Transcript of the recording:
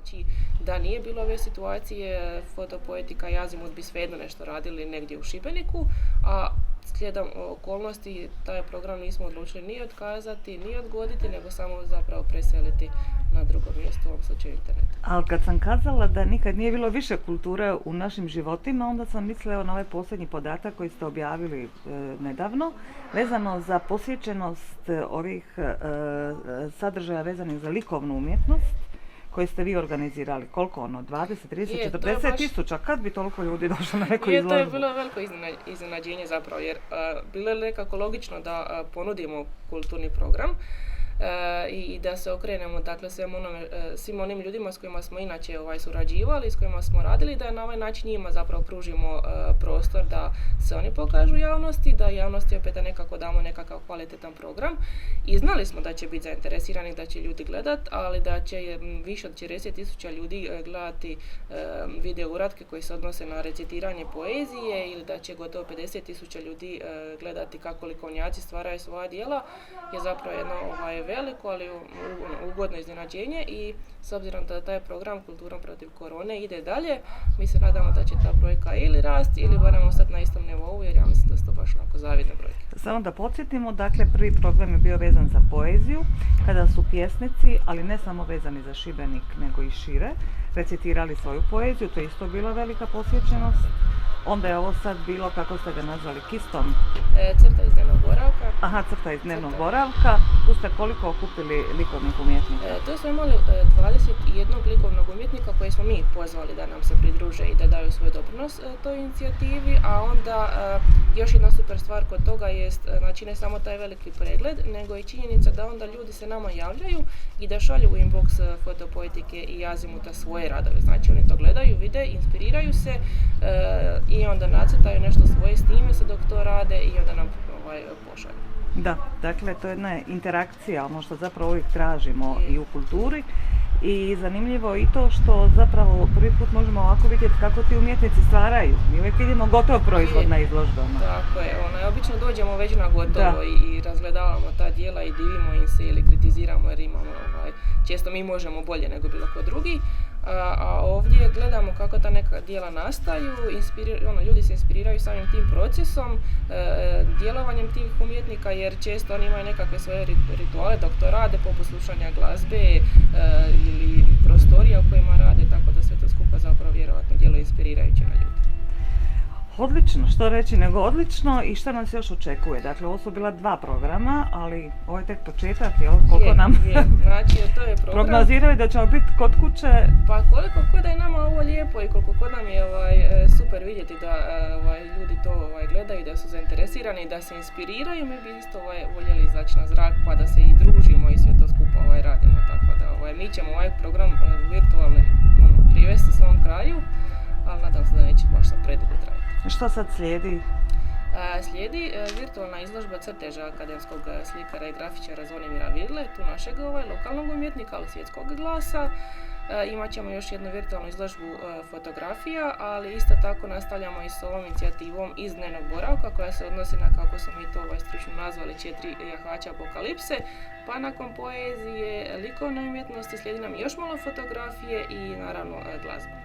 Znači, da nije bilo ove situacije, fotopoetika i Azimut bi svejedno nešto radili negdje u Šibeniku, a slijedom okolnosti taj program nismo odlučili ni otkazati, ni odgoditi, nego samo zapravo preseliti na drugo mjesto, u ovom slučaju internet. Ali kad sam kazala da nikad nije bilo više kulture u našim životima, onda sam mislila na ovaj posljednji podatak koji ste objavili nedavno, vezano za posjećenost ovih sadržaja vezanih za likovnu umjetnost, koje ste vi organizirali. Koliko ono? 20, 30, 40 tisuća? Kad bi toliko ljudi došlo na neku izložbu? To je bilo veliko iznenađenje zapravo, jer bilo je nekako logično da ponudimo kulturni program i da se okrenemo dakle svim onim ljudima s kojima smo inače surađivali, s kojima smo radili, da na ovaj način njima zapravo pružimo prostor da se oni pokažu javnosti, da javnosti opet nekako damo nekakav kvalitetan program. I znali smo da će biti zainteresirani, da će ljudi gledat, ali da će više od 40.000 ljudi gledati video uratke koji se odnose na recitiranje poezije, ili da će gotovo 50.000 ljudi gledati kako likovnjaci stvaraju svoja djela, je zapravo jedno veliko, ali ugodno iznenađenje. I s obzirom da taj program Kulturom protiv korone ide dalje, mi se nadamo da će ta brojka ili rasti ili barem ostati na istom nivou, jer ja mislim da su to baš onako zavidne brojke. Samo da podsjetimo, dakle prvi program je bio vezan za poeziju, kada su pjesnici, ali ne samo vezani za Šibenik, nego i šire, recitirali svoju poeziju, to je isto bila velika posjećenost. Onda je ovo sad bilo, kako ste ga nazvali, kistom? Crta iz dnevnog boravka. Aha, crta iz dnevnog boravka. Tu ste koliko okupili likovnih umjetnika? Tu smo imali 21 likovnog umjetnika koje smo mi pozvali da nam se pridruže i da daju svoj doprinos toj inicijativi, a onda još jedna super stvar kod toga jest, znači ne samo taj veliki pregled, nego i činjenica da onda ljudi se nama javljaju i da šalju u inbox fotopoetike i Azimuta svoje radove. Znači oni to gledaju, vide, inspiriraju se i onda nacrtaju nešto svoje s time se dok to rade i onda nam pošalju. Da, dakle to je jedna interakcija, ono što zapravo uvijek tražimo i u kulturi. I zanimljivo i to što zapravo prvi put možemo ovako vidjeti kako ti umjetnici stvaraju. Mi uvijek vidimo gotov proizvod na izložbama. Tako je, obično dođemo već na gotovo i razgledavamo ta djela i divimo im se ili kritiziramo jer imamo, često mi možemo bolje nego bilo ko drugi. A ovdje gledamo kako ta neka djela nastaju, ljudi se inspiriraju samim tim procesom, djelovanjem tih umjetnika, jer često oni imaju nekakve svoje rituale dok to rade, poput slušanja glazbe ili prostorija u kojima rade, tako da sve to skupa zapravo vjerojatno djeluje inspirirajuće na ljudi. Odlično, što reći nego odlično. I šta nas još očekuje? Dakle, ovo su bila 2 programa, ali ovo je tek početak, jel? Koliko nam znači, to je program. Prognoziraju da ćemo biti kod kuće? Pa koliko god je nama ovo lijepo i koliko god nam je super vidjeti da ljudi to gledaju, da su zainteresirani, da se inspiriraju, mi bi isto voljeli izaći na zrak pa da se i družimo i sve to skupa radimo. Tako da mi ćemo ovaj program virtualno privesti svom kraju, ali nadam se da neće baš sad predugo trajati. Što sad slijedi? Slijedi virtualna izložba crteža akademskog slikara i grafičara Zvonimira Virle, tu našeg lokalnog umjetnika, ali svjetskog glasa. Imat ćemo još jednu virtualnu izložbu fotografija, ali isto tako nastavljamo i s ovom inicijativom iz dnevnog boravka koja se odnosi na, kako smo mi to stručno nazvali, 4 jahača apokalipse, pa nakon poezije, likovne umjetnosti slijedi nam još malo fotografije i naravno glazba.